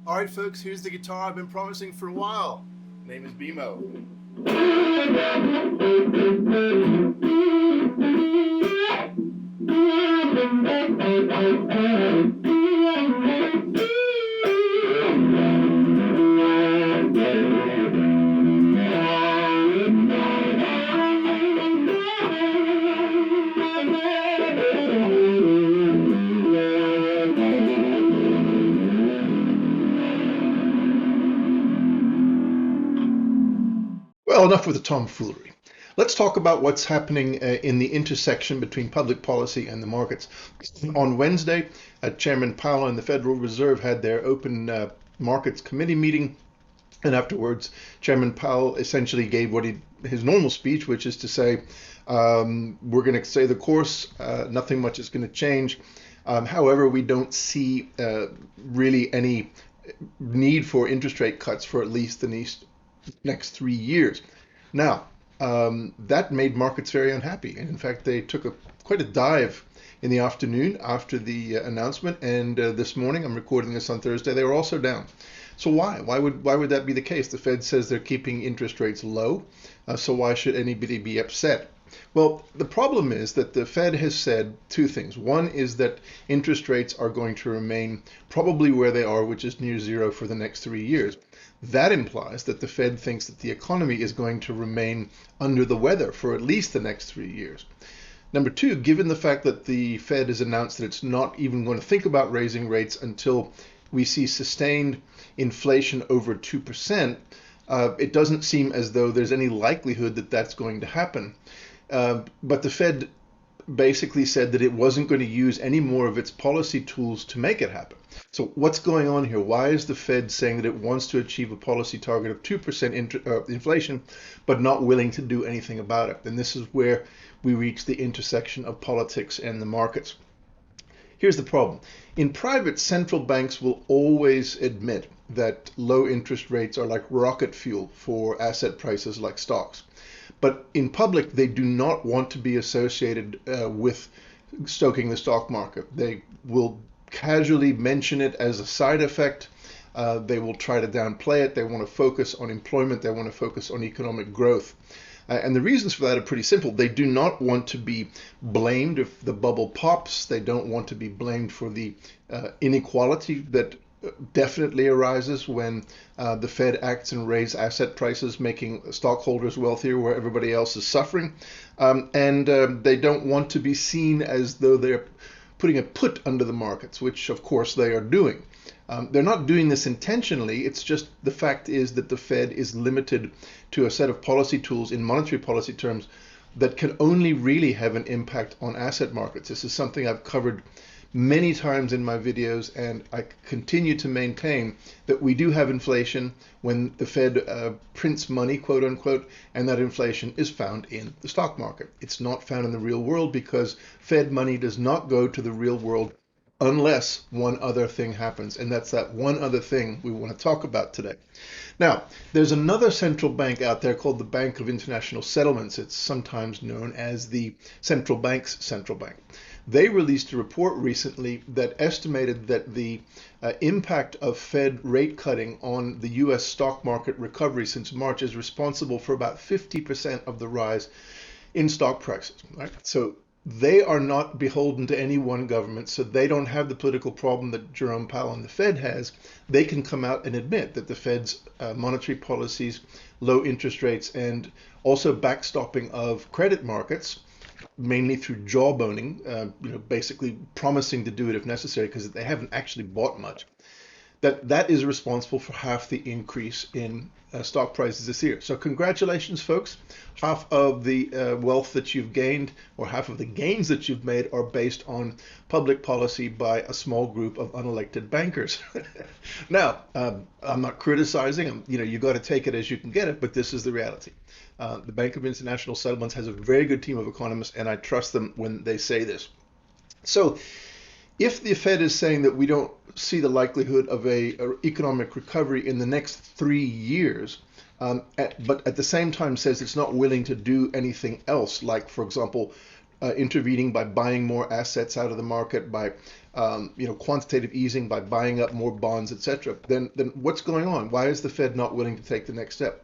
All right, folks, here's the guitar I've been promising for a while. Name is BMO. Well, enough with the tomfoolery. Let's talk about what's happening in the intersection between public policy and the markets. On Wednesday, Chairman Powell and the Federal Reserve had their open markets committee meeting, and afterwards, Chairman Powell essentially gave his normal speech, which is to say, we're going to stay the course, nothing much is going to change. However, we don't see really any need for interest rate cuts for at least the next 3 years. Now, that made markets very unhappy. And in fact, they took quite a dive in the afternoon after the announcement. And this morning, I'm recording this on Thursday, they were also down. So why? Why would that be the case? The Fed says they're keeping interest rates low. So why should anybody be upset? Well, the problem is that the Fed has said two things. One is that interest rates are going to remain probably where they are, which is near zero for the next 3 years. That implies that the Fed thinks that the economy is going to remain under the weather for at least the next 3 years. Number two, given the fact that the Fed has announced that it's not even going to think about raising rates until we see sustained inflation over 2%, it doesn't seem as though there's any likelihood that that's going to happen. But the Fed basically said that it wasn't going to use any more of its policy tools to make it happen. So what's going on here? Why is the Fed saying that it wants to achieve a policy target of 2% inflation, but not willing to do anything about it? And this is where we reach the intersection of politics and the markets. Here's the problem. In private, central banks will always admit that low interest rates are like rocket fuel for asset prices like stocks. But in public, they do not want to be associated with stoking the stock market. They will casually mention it as a side effect. They will try to downplay it. They want to focus on employment. They want to focus on economic growth. And the reasons for that are pretty simple. They do not want to be blamed if the bubble pops. They don't want to be blamed for the inequality that definitely arises when the Fed acts and raises asset prices, making stockholders wealthier where everybody else is suffering. And they don't want to be seen as though they're putting a put under the markets, which of course they are doing. They're not doing this intentionally. It's just the fact is that the Fed is limited to a set of policy tools in monetary policy terms that can only really have an impact on asset markets. This is something I've covered many times in my videos, and I continue to maintain that we do have inflation when the Fed prints money, quote unquote, and that inflation is found in the stock market. It's not found in the real world because Fed money does not go to the real world unless one other thing happens, and that's that one other thing we want to talk about today. Now, there's another central bank out there called the Bank of International Settlements. It's sometimes known as the central bank's central bank. They released a report recently that estimated that the impact of Fed rate cutting on the US stock market recovery since March is responsible for about 50% of the rise in stock prices. Right? So they are not beholden to any one government, so they don't have the political problem that Jerome Powell and the Fed has. They can come out and admit that the Fed's monetary policies, low interest rates, and also backstopping of credit markets, mainly through jawboning, basically promising to do it if necessary because they haven't actually bought much, that is responsible for half the increase in stock prices this year. So congratulations, folks. Half of the wealth that you've gained, or half of the gains that you've made, are based on public policy by a small group of unelected bankers. Now, I'm not criticizing. You got to take it as you can get it, but this is the reality. The Bank of International Settlements has a very good team of economists, and I trust them when they say this. So if the Fed is saying that we don't see the likelihood of a economic recovery in the next 3 years, but at the same time says it's not willing to do anything else, like, for example, intervening by buying more assets out of the market, by quantitative easing by buying up more bonds, etc., then what's going on? Why is the Fed not willing to take the next step?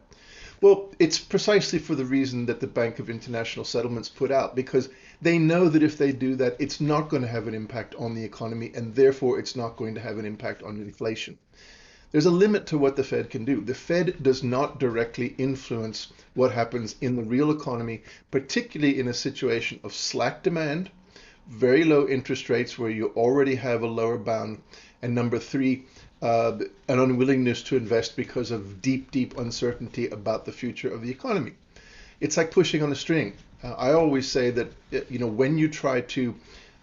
Well, it's precisely for the reason that the Bank of International Settlements put out, because they know that if they do that, it's not going to have an impact on the economy, and therefore it's not going to have an impact on inflation. There's a limit to what the Fed can do. The Fed does not directly influence what happens in the real economy, particularly in a situation of slack demand, very low interest rates where you already have a lower bound, and number three, an unwillingness to invest because of deep, deep uncertainty about the future of the economy. It's like pushing on a string. I always say that when you try to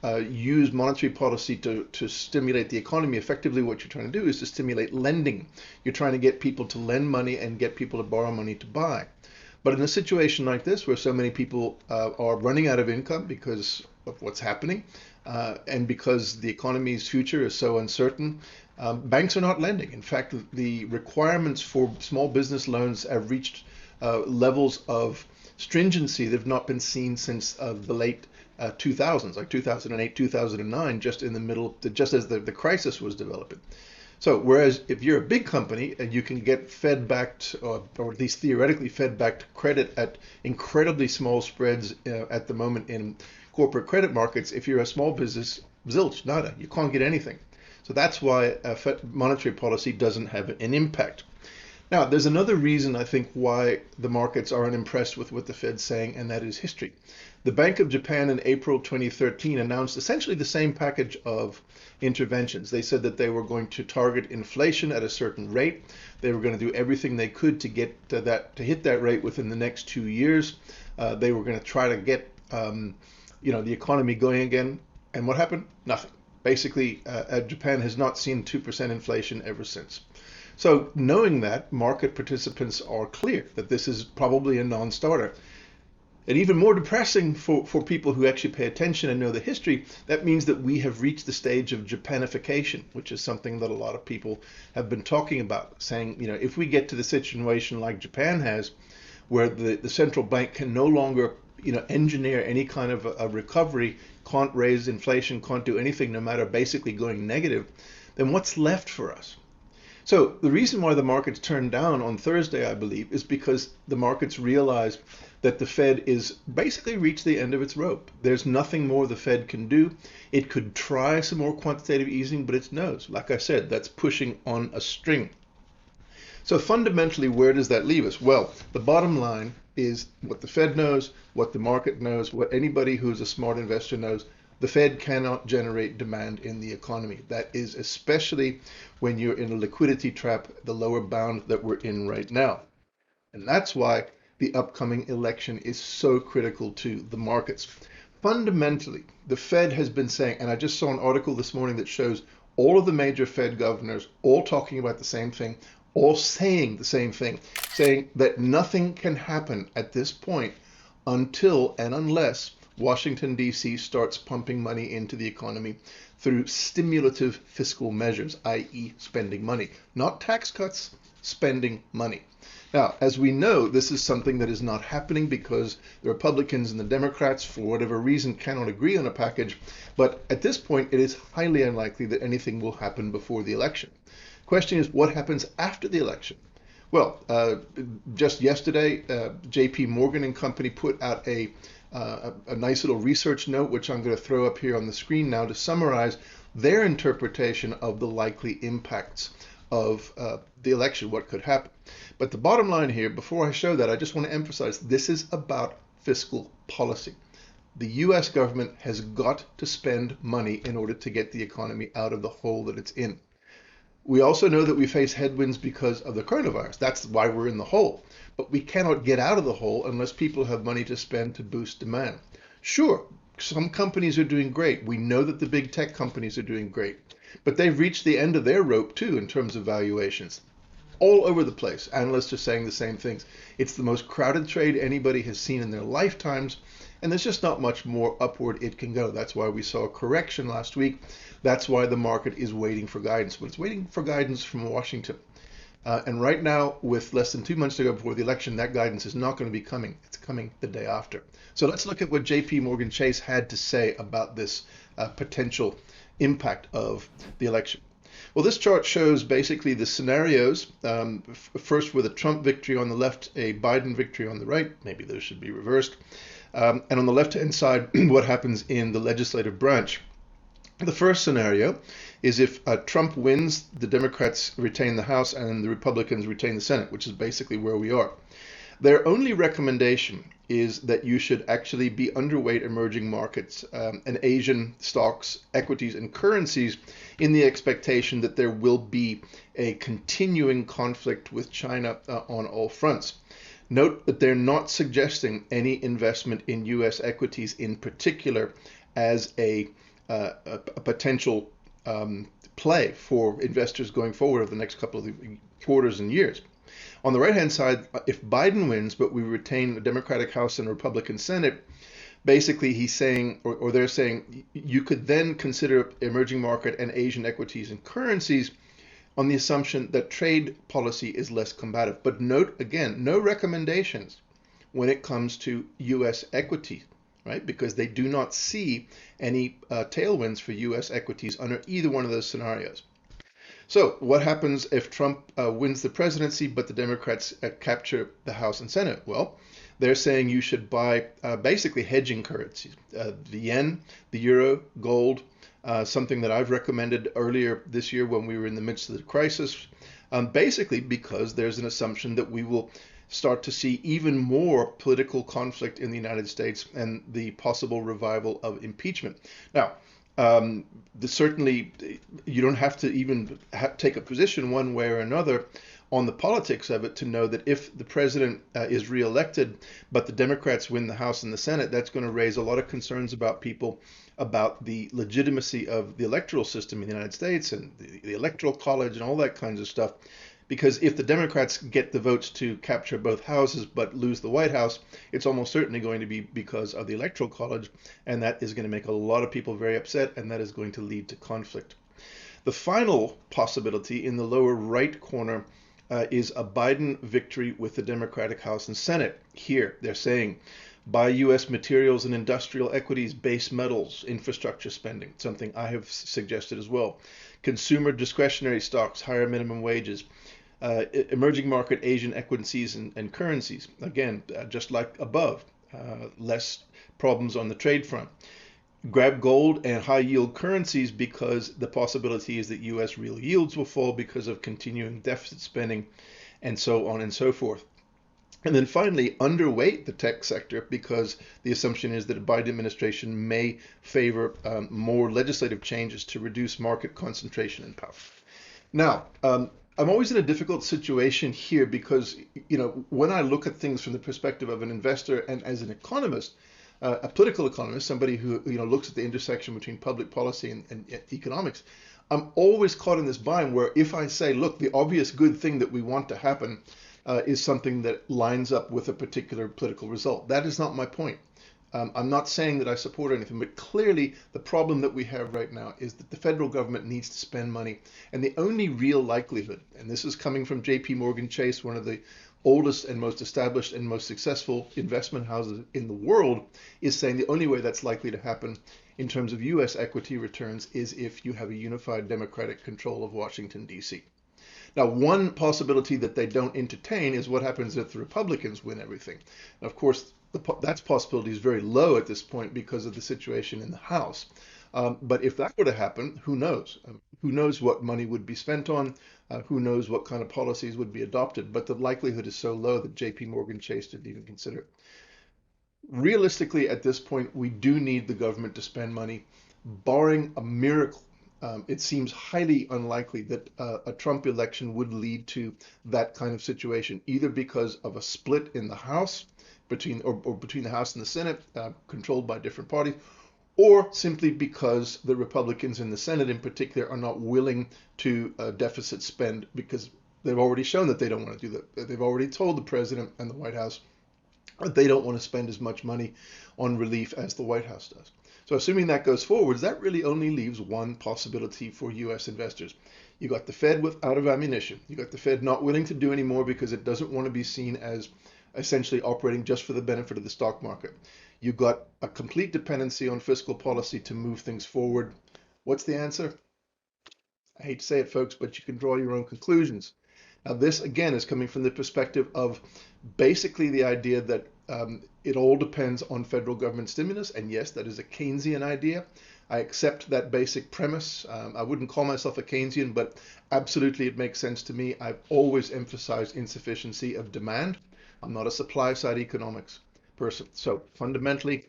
use monetary policy to stimulate the economy, effectively what you're trying to do is to stimulate lending. You're trying to get people to lend money and get people to borrow money to buy. But in a situation like this, where so many people are running out of income because of what's happening, and because the economy's future is so uncertain, banks are not lending. In fact, the requirements for small business loans have reached levels of stringency that have not been seen since the late 2000s, like 2008, 2009, just in the middle, just as the crisis was developing. So whereas if you're a big company and you can get Fed-backed, or at least theoretically Fed-backed credit at incredibly small spreads at the moment in corporate credit markets, if you're a small business, zilch, nada, you can't get anything. So that's why monetary policy doesn't have an impact. Now, there's another reason I think why the markets are unimpressed with what the Fed's saying, and that is history. The Bank of Japan in April 2013 announced essentially the same package of interventions. They said that they were going to target inflation at a certain rate. They were going to do everything they could to get to hit that rate within the next 2 years. They were going to try to get the economy going again. And what happened? Nothing. Basically, Japan has not seen 2% inflation ever since. So knowing that, market participants are clear that this is probably a non-starter. And even more depressing for people who actually pay attention and know the history, that means that we have reached the stage of Japanification, which is something that a lot of people have been talking about, saying, if we get to the situation like Japan has, where the central bank can no longer engineer any kind of a recovery, can't raise inflation, can't do anything, no matter basically going negative, then what's left for us? So the reason why the markets turned down on Thursday, I believe, is because the markets realized that the Fed is basically reached the end of its rope. There's nothing more the Fed can do. It could try some more quantitative easing, but it knows, like I said, that's pushing on a string. So fundamentally, where does that leave us? Well, the bottom line is what the Fed knows, what the market knows, what anybody who's a smart investor knows. The Fed cannot generate demand in the economy. That is especially when you're in a liquidity trap, the lower bound that we're in right now. And that's why the upcoming election is so critical to the markets. Fundamentally, the Fed has been saying, and I just saw an article this morning that shows all of the major Fed governors all talking about the same thing, all saying the same thing, saying that nothing can happen at this point until and unless Washington, D.C. starts pumping money into the economy through stimulative fiscal measures, i.e. spending money. Not tax cuts, spending money. Now, as we know, this is something that is not happening because the Republicans and the Democrats, for whatever reason, cannot agree on a package. But at this point, it is highly unlikely that anything will happen before the election. Question is, what happens after the election? Well, just yesterday, J.P. Morgan and Company put out a nice little research note, which I'm going to throw up here on the screen now to summarize their interpretation of the likely impacts of the election, what could happen. But the bottom line here, before I show that, I just want to emphasize this is about fiscal policy. The US government has got to spend money in order to get the economy out of the hole that it's in. We also know that we face headwinds because of the coronavirus. That's why we're in the hole. But we cannot get out of the hole unless people have money to spend to boost demand. Sure, some companies are doing great. We know that the big tech companies are doing great. But they've reached the end of their rope too in terms of valuations. All over the place, analysts are saying the same things. It's the most crowded trade anybody has seen in their lifetimes, and there's just not much more upward it can go. That's why we saw a correction last week. That's why the market is waiting for guidance. But it's waiting for guidance from Washington. And right now, with less than 2 months to go before the election, that guidance is not going to be coming. It's coming the day after. So let's look at what J.P. Morgan Chase had to say about this potential impact of the election. Well, this chart shows basically the scenarios. First, with a Trump victory on the left, a Biden victory on the right. Maybe those should be reversed. And on the left-hand side, what happens in the legislative branch. The first scenario is if Trump wins, the Democrats retain the House and the Republicans retain the Senate, which is basically where we are. Their only recommendation is that you should actually be underweight emerging markets and Asian stocks, equities, and currencies in the expectation that there will be a continuing conflict with China on all fronts. Note that they're not suggesting any investment in U.S. equities in particular as a potential play for investors going forward over the next couple of quarters and years. On the right-hand side, if Biden wins, but we retain the Democratic House and Republican Senate, basically he's saying, or they're saying, you could then consider emerging market and Asian equities and currencies on the assumption that trade policy is less combative. But note again, no recommendations when it comes to U.S. equity, right? Because they do not see any tailwinds for U.S. equities under either one of those scenarios. So what happens if Trump wins the presidency, but the Democrats capture the House and Senate? Well, they're saying you should buy basically hedging currencies, the yen, the euro, gold, something that I've recommended earlier this year when we were in the midst of the crisis, basically because there's an assumption that we will start to see even more political conflict in the United States and the possible revival of impeachment. Now, certainly you don't have to even take a position one way or another on the politics of it to know that if the president is reelected, but the Democrats win the House and the Senate, that's going to raise a lot of concerns about people about the legitimacy of the electoral system in the United States and the electoral college and all that kinds of stuff. Because if the Democrats get the votes to capture both houses but lose the White House, it's almost certainly going to be because of the Electoral College, and that is going to make a lot of people very upset, and that is going to lead to conflict. The final possibility in the lower right corner is a Biden victory with the Democratic House and Senate. Here, they're saying, buy U.S. materials and industrial equities, base metals, infrastructure spending, something I have suggested as well. Consumer discretionary stocks, higher minimum wages. Emerging market Asian equities and currencies. Again, just like above, less problems on the trade front. Grab gold and high yield currencies because the possibility is that U.S. real yields will fall because of continuing deficit spending and so on and so forth. And then finally, underweight the tech sector because the assumption is that the Biden administration may favor more legislative changes to reduce market concentration and power. Now, I'm always in a difficult situation here because, when I look at things from the perspective of an investor and as an economist, a political economist, somebody who, looks at the intersection between public policy and economics, I'm always caught in this bind where if I say, look, the obvious good thing that we want to happen is something that lines up with a particular political result. That is not my point. I'm not saying that I support anything, but clearly the problem that we have right now is that the federal government needs to spend money. And the only real likelihood, and this is coming from JP Morgan Chase, one of the oldest and most established and most successful investment houses in the world, is saying the only way that's likely to happen in terms of US equity returns is if you have a unified Democratic control of Washington, D.C. Now, one possibility that they don't entertain is what happens if the Republicans win everything. Now, of course, that possibility is very low at this point because of the situation in the House. But if that were to happen, who knows? Who knows what money would be spent on? Who knows what kind of policies would be adopted? But the likelihood is so low that JP Morgan Chase didn't even consider it. Realistically, at this point, we do need the government to spend money, barring a miracle. It seems highly unlikely that a Trump election would lead to that kind of situation, either because of a split in the House, between the House and the Senate, controlled by different parties, or simply because the Republicans in the Senate in particular are not willing to deficit spend because they've already shown that they don't want to do that. They've already told the president and the White House that they don't want to spend as much money on relief as the White House does. So assuming that goes forwards, that really only leaves one possibility for U.S. investors. You got the Fed out of ammunition. You got the Fed not willing to do any more because it doesn't want to be seen as essentially operating just for the benefit of the stock market. You've got a complete dependency on fiscal policy to move things forward. What's the answer? I hate to say it, folks, but you can draw your own conclusions. Now, this again is coming from the perspective of basically the idea that it all depends on federal government stimulus. And yes, that is a Keynesian idea. I accept that basic premise. I wouldn't call myself a Keynesian, but absolutely it makes sense to me. I've always emphasized insufficiency of demand. I'm not a supply side economics person. So fundamentally,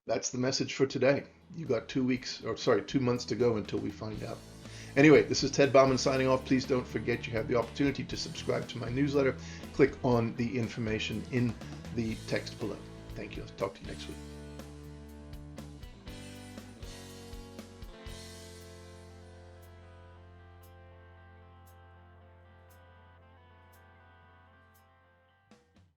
that's the message for today. You got 2 weeks, or sorry, 2 months to go until we find out. Anyway, this is Ted Bauman signing off. Please don't forget you have the opportunity to subscribe to my newsletter. Click on the information in the text below. Thank you. I'll talk to you next week.